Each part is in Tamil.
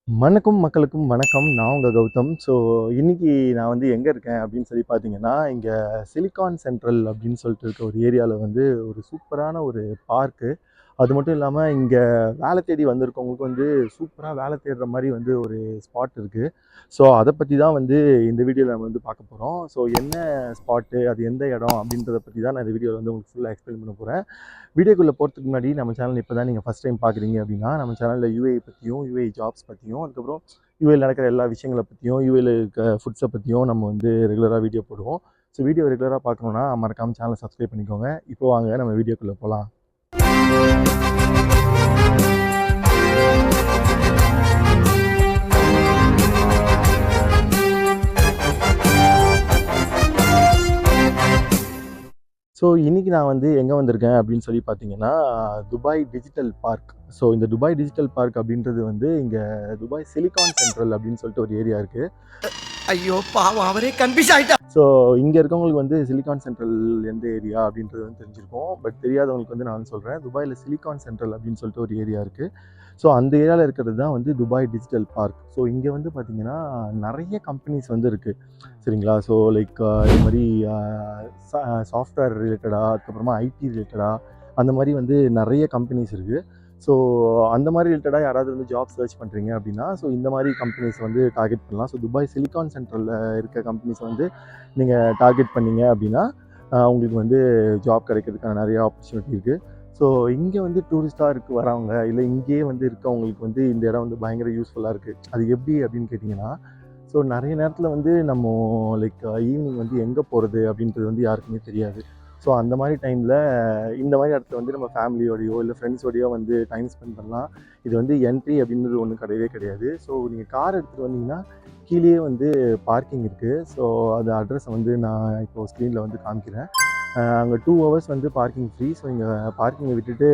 வணக்கம் மக்களுக்கும் வணக்கம். நான் உங்க கௌதம். ஸோ இன்னைக்கு நான் வந்து எங்க இருக்கேன் அப்படின்னு சொல்லி பார்த்தீங்கன்னா, இங்க சிலிக்கான் சென்ட்ரல் அப்படின்னு சொல்லிட்டு இருக்க ஒரு ஏரியால வந்து ஒரு சூப்பரான ஒரு பார்க்கு. அது மட்டும் இல்லாம இங்க வேலை தேடி வந்திருக்கவங்களுக்கு வந்து சூப்பரா வேலை தேடுற மாரி வந்து ஒரு ஸ்பாட் இருக்கு. ஸோ அத பத்தி தான் வந்து இந்த வீடியோல நம்ம வந்து பார்க்க போறோம். ஸோ என்ன ஸ்பாட்டு, அது எந்த இடம் அப்படின்றத பத்தி தான் நான் இந்த வீடியோல வந்து உங்களுக்கு ஃபுல்லா எக்ஸ்பிளைன் பண்ண போறேன். வீடியோக்குள்ள போறதுக்கு முன்னாடி நம்ம சேனல் இப்போ தான் நீங்கள் ஃபஸ்ட் டைம் பார்க்குறீங்க அப்படின்னா நம்ம சேனலில் யூஏஇ பற்றியும் யூஏஇ ஜாப்ஸ் பற்றியும் அதுக்கப்புறம் யூஏயில் நடக்கிற எல்லா விஷயங்களை பற்றியும் யூஏயில் இருக்க ஃபுட்ஸை பற்றியும் நம்ம வந்து ரெகுலராக வீடியோ போடுவோம். ஸோ வீடியோ ரெகுலராக பார்க்கணுன்னா மறக்காமல் சேனலை சப்ஸ்கிரைப் பண்ணிக்கோங்க. இப்போ வாங்க நம்ம வீடியோக்குள்ளே போகலாம். ஸோ இன்றைக்கி நான் வந்து எங்கே வந்திருக்கேன் அப்படின்னு சொல்லி பார்த்தீங்கன்னா, துபாய் டிஜிட்டல் பார்க். ஸோ இந்த துபாய் டிஜிட்டல் பார்க் அப்படின்றது வந்து இங்கே துபாய் சிலிக்கான் சென்ட்ரல் அப்படின்னு சொல்லிட்டு ஒரு ஏரியா இருக்குது. ஐயோ பாவம், அவரே கன்ஃபியூஸ் ஆயிட்டா. ஸோ இங்கே இருக்கவங்களுக்கு வந்து சிலிக்கான் சென்ட்ரல் எந்த ஏரியா அப்படின்றது வந்து தெரிஞ்சிருக்கும். பட் தெரியாதவங்களுக்கு வந்து நான் சொல்கிறேன். துபாயில் சிலிக்கான் சென்ட்ரல் அப்படின்னு சொல்லிட்டு ஒரு ஏரியா இருக்குது. ஸோ அந்த ஏரியாவில் இருக்கிறது தான் வந்து துபாய் டிஜிட்டல் பார்க். ஸோ இங்கே வந்து பார்த்திங்கன்னா நிறைய கம்பெனிஸ் வந்து இருக்குது, சரிங்களா. ஸோ லைக் இது மாதிரி சாஃப்ட்வேர் ரிலேட்டடாக, அதுக்கப்புறமா ஐடி ரிலேட்டடாக அந்த மாதிரி வந்து நிறைய கம்பெனிஸ் இருக்குது. ஸோ அந்த மாதிரி ரிலேட்டடாக யாராவது வந்து ஜாப் சர்ச் பண்ணுறீங்க அப்படின்னா, ஸோ இந்த மாதிரி கம்பெனிஸ் வந்து டார்கெட் பண்ணலாம். ஸோ துபாய் சிலிக்கான் சென்ட்ரலில் இருக்க கம்பெனிஸ் வந்து நீங்கள் டார்கெட் பண்ணீங்க அப்படின்னா உங்களுக்கு வந்து ஜாப் கிடைக்கிறதுக்கான நிறைய ஆப்பர்ச்சுனிட்டி இருக்குது. ஸோ இங்கே வந்து டூரிஸ்டாக வரவங்க இல்லை இங்கேயே வந்து இருக்கவங்களுக்கு வந்து இந்த இடம் வந்து பயங்கர யூஸ்ஃபுல்லாக இருக்குது. அது எப்படி அப்படின்னு கேட்டிங்கன்னா, ஸோ நிறைய நேரத்தில் வந்து நம்ம லைக் ஈவினிங் வந்து எங்கே போகிறது அப்படின்றது வந்து யாருக்குமே தெரியாது. ஸோ அந்த மாதிரி டைமில் இந்த மாதிரி இடத்துல வந்து நம்ம ஃபேமிலியோடையோ இல்லை ஃப்ரெண்ட்ஸோடையோ வந்து டைம் ஸ்பெண்ட் பண்ணலாம். இது வந்து என்ட்ரி அப்படின்றது ஒன்றும் கிடையவே கிடையாது. ஸோ நீங்கள் கார் எடுத்துகிட்டு வந்தீங்கன்னா கீழேயே வந்து பார்க்கிங் இருக்குது. ஸோ அது அட்ரஸை வந்து நான் இப்போது ஸ்க்ரீனில் வந்து காமிக்கிறேன். அங்கே 2 ஹவர்ஸ் வந்து பார்க்கிங் ஃப்ரீ. ஸோ இங்கே பார்க்கிங்கை விட்டுட்டு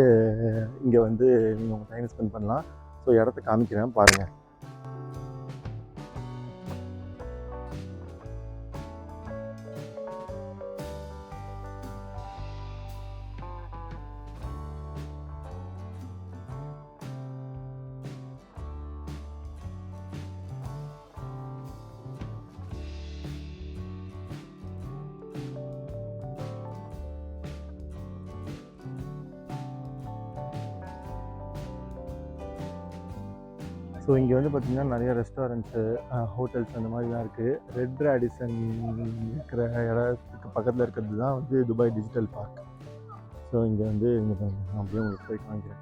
இங்கே வந்து நீங்கள் உங்கள் டைம் ஸ்பெண்ட் பண்ணலாம். ஸோ இடத்த காமிக்கிறேன் பாருங்கள். ஸோ இங்கே வந்து பார்த்திங்கன்னா நிறைய ரெஸ்டாரண்ட்ஸு, ஹோட்டல்ஸ் அந்த மாதிரிலாம் இருக்குது. ரெட் ராடிசன் இருக்கிற இடத்துக்கு பக்கத்தில் இருக்கிறது தான் வந்து துபாய் டிஜிட்டல் பார்க். ஸோ இங்கே வந்து இங்கே நான் அப்படியே உங்களுக்கு போய் காமிக்கிறேன்.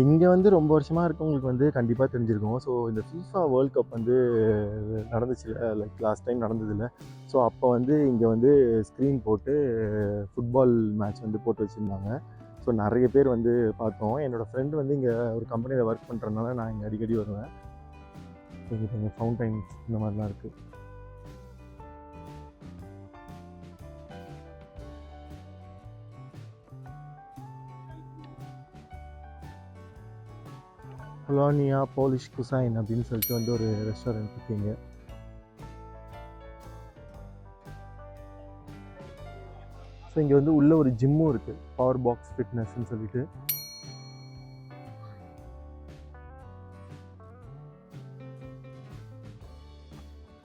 இங்கே வந்து ரொம்ப வருஷமாக இருக்கவங்களுக்கு வந்து கண்டிப்பாக தெரிஞ்சிருக்கும். ஸோ இந்த FIFA வேர்ல்ட் கப் வந்து நடந்துச்சுல்ல, லைக் லாஸ்ட் டைம் நடந்ததில்ல. ஸோ அப்போ வந்து இங்கே வந்து ஸ்க்ரீன் போட்டு ஃபுட்பால் மேட்ச் வந்து போட்டு வச்சுருந்தாங்க. ஸோ நிறைய பேர் வந்து பார்த்தோம். என்னோடய ஃப்ரெண்டு வந்து இங்கே ஒரு கம்பெனியில் ஒர்க் பண்ணுறதுனால நான் இங்கே அடிக்கடி வருவேன். இங்கே ஃபவுண்டைன்ஸ் இந்த மாதிரிலாம் இருக்குது. பொலோனியா போலிஷ் குசைன் அப்படின்னு சொல்லிட்டு வந்து ஒரு ரெஸ்டாரண்ட் இருக்குங்க. ஸோ இங்கே வந்து உள்ள ஒரு ஜிம்மும் இருக்குது, பவர் பாக்ஸ் ஃபிட்னஸ்ன்னு சொல்லிட்டு.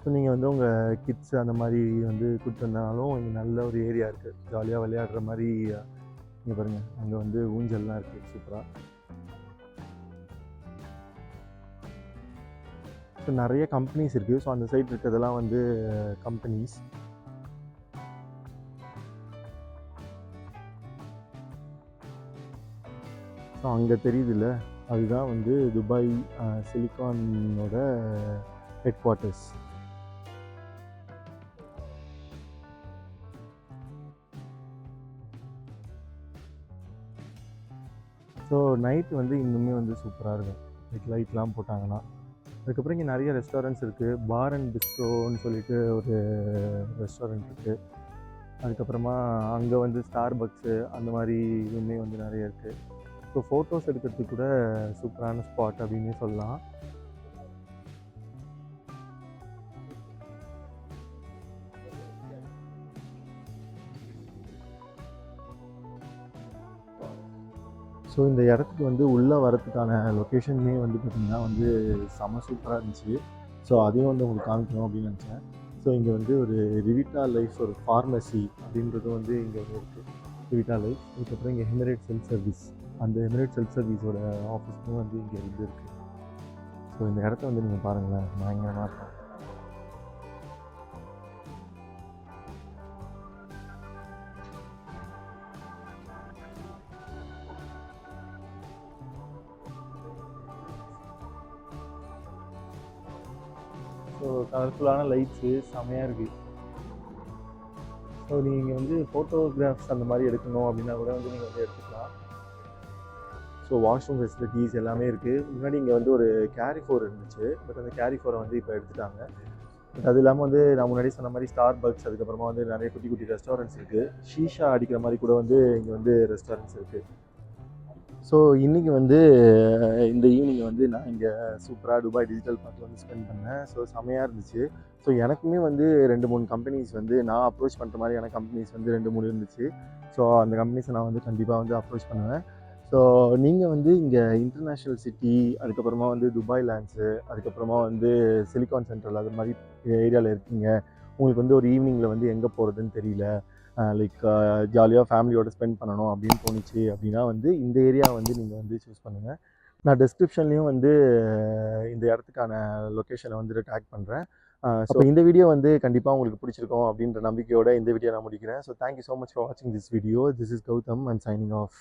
ஸோ நீங்கள் வந்து உங்கள் கிட்ஸ் அந்த மாதிரி வந்து கூப்பிட்டு வந்தாலும் இங்கே நல்ல ஒரு ஏரியா இருக்குது, ஜாலியாக விளையாடுற மாதிரி. இங்கே பாருங்கள், அங்கே வந்து ஊஞ்சல்லாம் இருக்குது சூப்பராக. ஸோ நிறைய கம்பெனிஸ் இருக்குது. ஸோ அந்த சைட் இருக்கிறதெல்லாம் வந்து கம்பெனிஸ். ஸோ அங்கே தெரியுதுல்ல, அதுதான் வந்து துபாய் சிலிக்கானோட ஹெட் குவார்ட்டர்ஸ். ஸோ நைட்டு வந்து இன்னுமே வந்து சூப்பராக இருக்கும், லைக் லைட்லாம் போட்டாங்கன்னா. அதுக்கப்புறம் இங்கே நிறைய ரெஸ்டாரண்ட்ஸ் இருக்குது. பார் அண்ட் பிஸ்ட்ரோன்னு சொல்லிட்டு ஒரு ரெஸ்டாரண்ட் இருக்குது. அதுக்கப்புறமா அங்கே வந்து ஸ்டார்பக்ஸு அந்த மாதிரி இதுவுமே வந்து நிறைய இருக்குது. ஸோ ஃபோட்டோஸ் எடுக்கிறதுக்கு கூட சூப்பரான ஸ்பாட் அப்படின்னே சொல்லலாம். ஸோ இந்த இடத்துக்கு வந்து உள்ளே வரத்துக்கான லொக்கேஷனுமே வந்து பார்த்திங்கன்னா வந்து செம சூப்பராக இருந்துச்சு. ஸோ அதையும் வந்து உங்களுக்கு காமிக்கணும் அப்படின்னு நினச்சேன். ஸோ இங்கே வந்து ஒரு ரிவிட்டா லைஃப் ஒரு ஃபார்மசி அப்படின்றதும் வந்து இங்கே வந்து இருக்குது. ரிவிட்டா லைஃப், அதுக்கப்புறம் இங்கே எமிரேட் செல்ஃப் சர்வீஸ், அந்த எமிரேட் செல்ஃப் சர்வீஸோட ஆஃபீஸுமே வந்து இங்கே இருக்குது. ஸோ இந்த இடத்த வந்து நீங்கள் பாருங்களேன், பயங்கரமாக இருக்கும். ஸோ கலர்ஃபுல்லான லைட்ஸு செமையாக இருக்குது. ஸோ நீங்கள் வந்து ஃபோட்டோகிராஃப்ஸ் அந்த மாதிரி எடுக்கணும் அப்படின்னா கூட வந்து நீங்கள் வந்து எடுத்துக்கலாம். ஸோ வாஷ்ரூம் ஃபெசிலிட்டிஸ் எல்லாமே இருக்குது. முன்னாடி இங்கே வந்து ஒரு கேரி ஃபோர் இருந்துச்சு, பட் அந்த கேரி ஃபோரை வந்து இப்போ எடுத்துட்டாங்க. பட் அது இல்லாமல் வந்து நான் முன்னாடி சொன்ன மாதிரி ஸ்டார் பக்ஸ், அதுக்கப்புறமா வந்து நிறைய குட்டி குட்டி ரெஸ்டாரண்ட்ஸ் இருக்குது. ஷீஷா அடிக்கிற மாதிரி கூட வந்து இங்கே வந்து ரெஸ்டாரண்ட்ஸ் இருக்குது. ஸோ இன்றைக்கி வந்து இந்த ஈவினிங் வந்து நான் இங்கே சூப்பராக துபாய் டிஜிட்டல் பார்க்கில் வந்து ஸ்பெண்ட் பண்ணேன். ஸோ செமையாக இருந்துச்சு. ஸோ எனக்குமே வந்து 2-3 கம்பெனிஸ் வந்து நான் அப்ரோச் பண்ணுற மாதிரியான கம்பெனிஸ் வந்து 2-3 இருந்துச்சு. ஸோ அந்த கம்பெனிஸை நான் வந்து கண்டிப்பாக வந்து அப்ரோச் பண்ணுவேன். ஸோ நீங்கள் வந்து இங்கே இன்டர்நேஷ்னல் சிட்டி, அதுக்கப்புறமா வந்து துபாய் லேண்ட்ஸு, அதுக்கப்புறமா வந்து சிலிகான் சென்ட்ரல் அது மாதிரி ஏரியாவில் இருக்கீங்க, உங்களுக்கு வந்து ஒரு ஈவினிங்கில் வந்து எங்கே போகிறதுன்னு தெரியல, லைக் ஜாலியாக ஃபேமிலியோட ஸ்பெண்ட் பண்ணணும் அப்படின்னு தோணுச்சு அப்படின்னா வந்து இந்த ஏரியா வந்து நீங்கள் வந்து சூஸ் பண்ணுங்கள். நான் டிஸ்கிரிப்ஷன்லேயும் வந்து இந்த இடத்துக்கான லொக்கேஷனை வந்து டேக் பண்ணுறேன். ஸோ இந்த வீடியோ வந்து கண்டிப்பாக உங்களுக்கு பிடிச்சிருக்கும் அப்படின்ற நம்பிக்கையோட இந்த வீடியோ நான் முடிக்கிறேன். So thank you so much for வாட்சிங் this video. This is Gautham and signing of.